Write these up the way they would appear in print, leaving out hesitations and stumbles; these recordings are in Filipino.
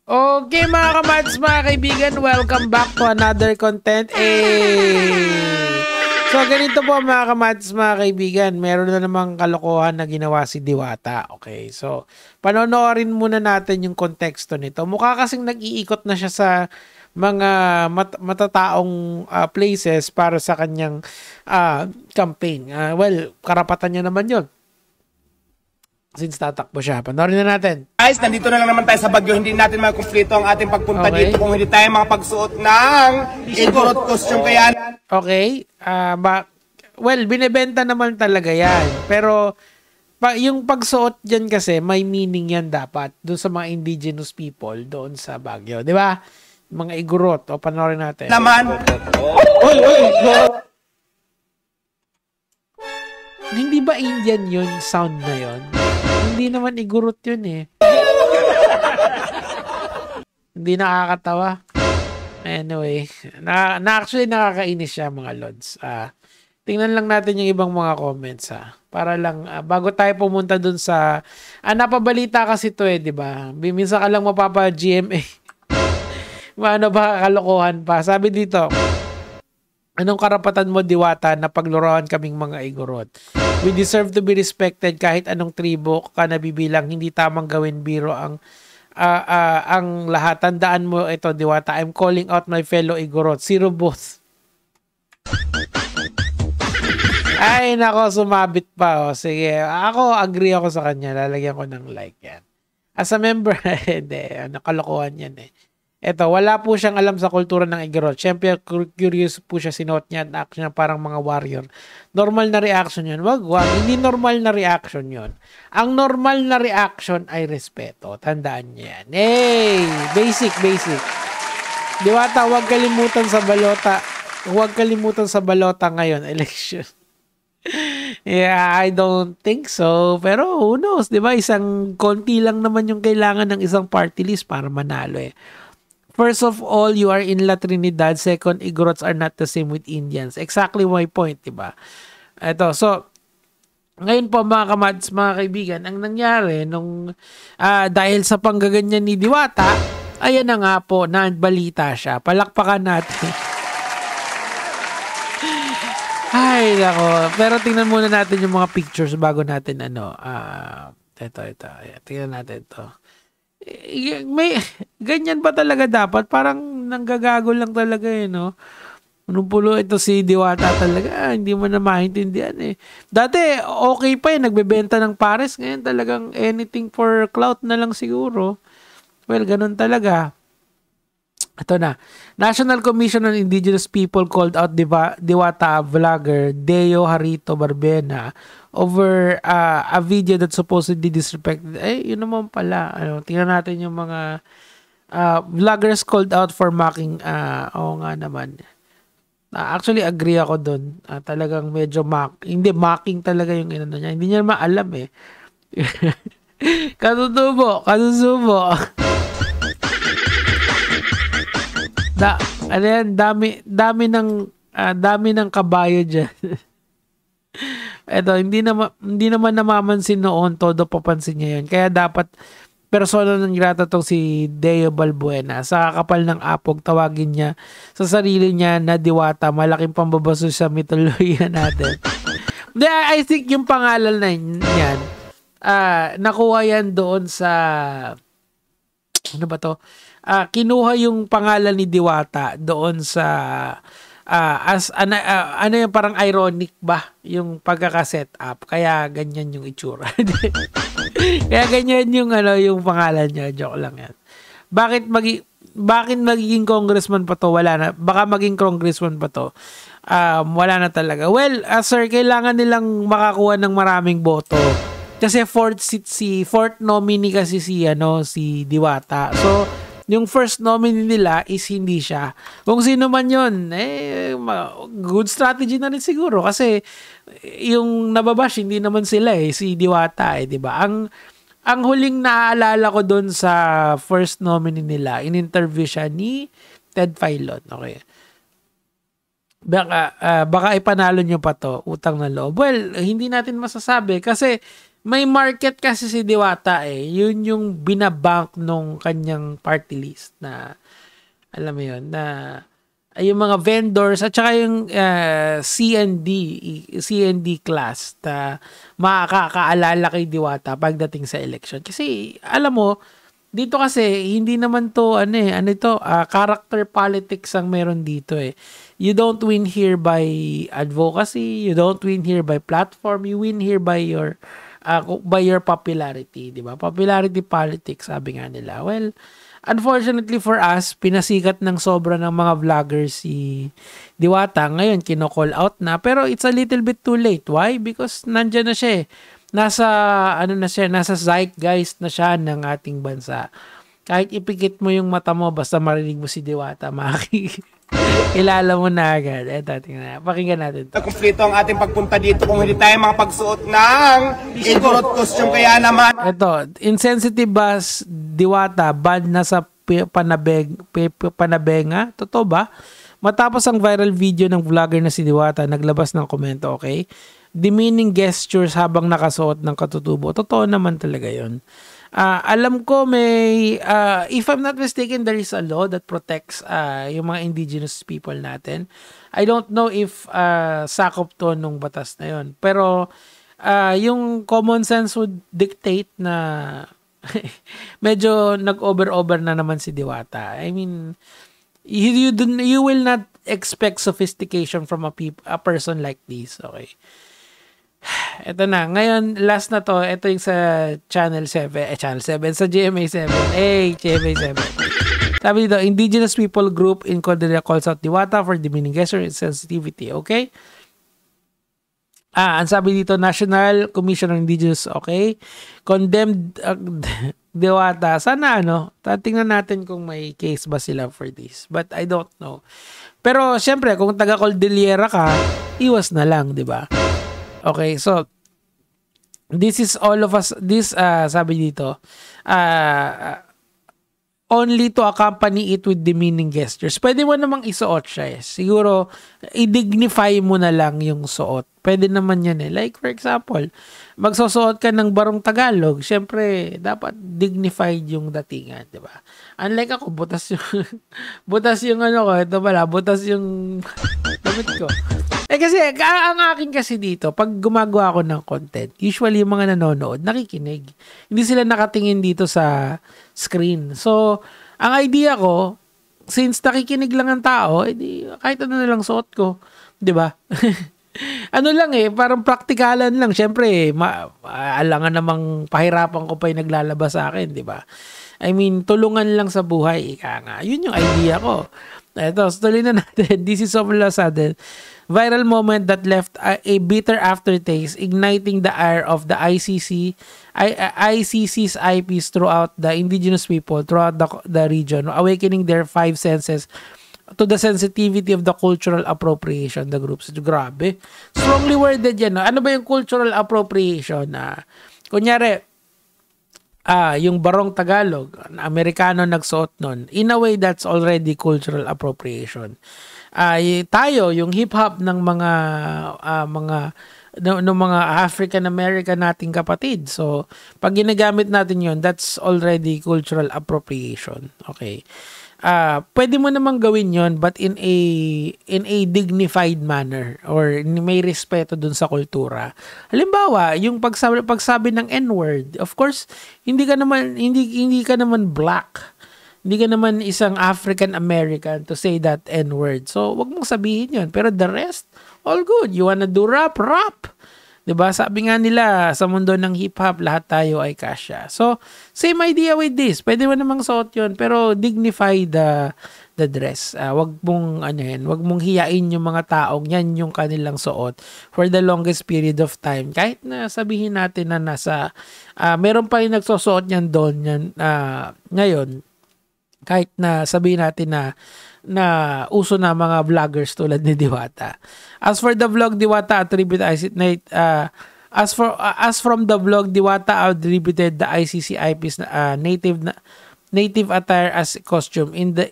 Okay mga kamads, mga kaibigan, welcome back to another content. So ganito po mga kamads, mga kaibigan, meron na namang kalokohan na ginawa si Diwata. Okay, so panonoorin muna natin yung konteksto nito. Mukha kasing nag-iikot na siya sa mga matataong places para sa kanyang campaign. Well, karapatan niya naman yun. Since tatakbo siya. Panoorin na natin. Guys, nandito na lang naman tayo sa Baguio. Hindi natin makumpleto ang ating pagpunta dito kung hindi tayo makapagsuot ng igorot costume. Kaya okay. Well, binebenta naman talaga yan. Pero yung pagsuot dyan kasi, may meaning yan dapat doon sa mga indigenous people doon sa Baguio. Di ba? Mga igorot. O, panoorin natin. naman, Hindi ba Indian yun, sound na yun? Hindi naman igurot yun eh. Hindi nakakatawa. Anyway, actually nakakainis siya mga lods. Tingnan lang natin yung ibang mga comments para lang bago tayo pumunta dun sa napabalita kasi to di ba? Minsan ka lang mapapa GMA. Ano ba kalokohan pa? Sabi dito, anong karapatan mo, Diwata, na pagluruan kaming mga igorot? We deserve to be respected kahit anong tribo ka nabibilang. Hindi tamang gawin biro ang lahat. Tandaan mo ito, Diwata. I'm calling out my fellow igorot. Zero both. Ay, nako, sumabit pa. O, sige, ako, agree ako sa kanya. Lalagyan ko ng like yan. As a member, hindi. Nakalokohan yan eh. Eto, wala po siyang alam sa kultura ng igorot. Siyempre, curious po siya, sinuot niya at action niya parang mga warrior. Normal na reaction yun. Wag. Hindi normal na reaction yun. Ang normal na reaction ay respeto. Tandaan niya yan. Hey! Basic. Diwata, huwag kalimutan sa balota. Huwag kalimutan sa balota ngayon. Election. Yeah, I don't think so. Pero who knows, di ba? Isang konti lang naman yung kailangan ng isang party list para manalo eh. First of all, you are in La Trinidad. Second, igorots are not the same with Indians. Exactly my point, diba? Ito, so, ngayon po mga kamads, mga kaibigan, ang nangyari nung dahil sa panggaganyan ni Diwata, ayan na nga po, nabalita siya. Palakpakan natin. Ay, nako. Pero tingnan muna natin yung mga pictures bago natin ito. Ayan, tingnan natin ito. May ganyan ba talaga dapat? Parang nanggagago lang talaga no? Anong pulo ito si Diwata talaga? Hindi mo na maintindihan eh. Dati okay pa nagbebenta ng pares. Ngayon talagang anything for clout na lang siguro. Well, ganun talaga. Ito na. National Commission on Indigenous People called out Diwata vlogger Deo Harito Barbena over a video that supposedly disrespected. Yun naman pala. Tingnan natin yung mga vloggers called out for mocking. Oo nga naman. Actually, agree ako dun. Talagang medyo mocking talaga yung inano niya. Hindi niya naman alam eh. Kasusubo. Dami ng kabayo diyan. Eto, hindi naman namamansin noon, todo papansin niya yun. Kaya dapat persona ng grata tong si Deo Balbuena. Sa kakapal ng apog, tawagin niya sa sarili niya na Diwata. Malaking pambabaso sa mitolohiya natin. I think yung pangalan na yan, nakuha yan doon sa ano ba to? Kinuha yung pangalan ni Diwata doon sa ano yung parang ironic ba yung pagkaka-set up, kaya ganyan yung itsura. Kaya ganyan yung yung pangalan niya. Joke lang yan. Bakit magiging congressman pa to? Wala na. Baka maging congressman pa to. Wala na talaga. Well, sir, kailangan nilang makakuha ng maraming boto. Kasi fourth nominee kasi si Diwata. So yung first nominee nila is hindi siya. Kung sino man yun, good strategy na rin siguro. Kasi yung nababash, hindi naman sila si Diwata di ba? Ang huling naaalala ko doon sa first nominee nila, in-interview siya ni Ted Filon. Okay. Baka ipanalo nyo pa to, utang na loob. Well, hindi natin masasabi kasi may market kasi si Diwata eh. Yun yung binabank nung kanyang party list na, alam mo yun, na yung mga vendors at saka yung CND class na makakaalala kay Diwata pagdating sa election. Kasi alam mo, dito kasi hindi naman to character politics ang meron dito eh. You don't win here by advocacy, you don't win here by platform, you win here by your popularity, 'di ba? Popularity politics sabi nga nila. Well, unfortunately for us, pinasikat ng sobra ng mga vloggers si Diwata. Ngayon, kino-call out na. Pero it's a little bit too late. Why? Because nandyan na siya eh. Nasa zeitgeist na siya ng ating bansa. Kahit ipikit mo yung mata mo, basta marinig mo si Diwata, kilala mo na agad. Eto, tingnan na. Pakinggan natin. Kumpleto ang ating pagpunta dito kung hindi tayo makapagsuot ng igorot costume. Kaya naman ito, insensitive ba Diwata, bad na sa panabenga? Totoo ba? Matapos ang viral video ng vlogger na si Diwata, naglabas ng komento, okay? Demeaning gestures habang nakasuot ng katutubo. Totoo naman talaga yun. Alam ko may, if I'm not mistaken, there is a law that protects yung mga indigenous people natin. I don't know if sakop to nung batas na yun. Pero yung common sense would dictate na medyo nag-over na naman si Diwata. I mean, you will not expect sophistication from a person like this. Okay. Ito na. Ngayon, last na to. Ito yung sa Channel 7. Sa GMA 7. GMA 7. Sabi dito, Indigenous People Group in Cordillera calls out Diwata for demeaning gesture and sensitivity. Okay? Ang sabi dito, National Commission on Indigenous, okay? Condemned Diwata. Sana tingnan natin kung may case ba sila for this. But I don't know. Pero, syempre, kung taga-Cordillera ka, iwas na lang, di ba? Okay, so this is all of us, sabi dito, only to accompany it with demeaning gestures. Pwede mo namang isuot siya eh. Siguro, i-dignify mo na lang yung suot. Pwede naman yan eh. Like for example, magsusuot ka ng barong Tagalog, syempre, dapat dignified yung datingan, di ba? Unlike ako, butas yung butas yung damit ko. Kasi, ang akin kasi dito, pag gumagawa ako ng content, usually yung mga nanonood, nakikinig. Hindi sila nakatingin dito sa screen. So, ang idea ko, since nakikinig lang ang tao, edi, kahit ano na lang suot ko. Diba? Parang praktikalan lang. Siyempre, alangan namang pahirapan ko pa yung naglalabas sa akin, diba? I mean, tulungan lang sa buhay. Ika nga. Yun yung idea ko. Ito, tuloy na natin. This is all of a sudden. Viral moment that left a bitter aftertaste, igniting the ire of the ICC's IPs throughout the indigenous people throughout the region, awakening their five senses to the sensitivity of the cultural appropriation. The groups, grabe. Strongly worded yan. Ano ba yung cultural appropriation? Kunyari, yung barong Tagalog, Amerikano nagsuot nun. In a way, that's already cultural appropriation. Tayo, yung hip-hop ng mga African American nating kapatid. So, pag ginagamit natin yun, that's already cultural appropriation. Okay. Pwede mo namang gawin yon but in a dignified manner or may respeto dun sa kultura. Halimbawa, yung pagsabi ng N-word, of course, hindi ka naman black. Hindi ka naman isang African American to say that N-word. So, wag mong sabihin yun. Pero the rest, all good. You wanna do rap? Diba? Sabi nga nila, sa mundo ng hip-hop, lahat tayo ay kasya. So, same idea with this. Pwede mo namang suot yun, pero dignify the dress. Wag mong hiyain yung mga taong yan yung kanilang suot for the longest period of time. Kahit na sabihin natin na meron pa rin nagsusuot yan doon ngayon. Kahit na sabihin natin na uso na mga vloggers tulad ni Diwata. As for the vlog, Diwata attributed as from the vlog, Diwata attributed the ICC IP's native attire as costume in the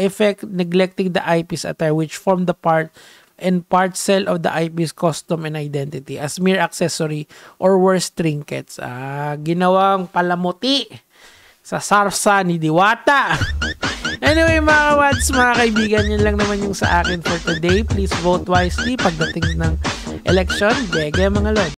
effect neglecting the IP's attire which formed the part and part sell of the IP's costume and identity as mere accessory or worse trinkets. Ginawang palamuti sa sarsa ni Diwata. Anyway mga kawads, mga kaibigan, yun lang naman yung sa akin for today. Please vote wisely pagdating ng election. Gege mga lord.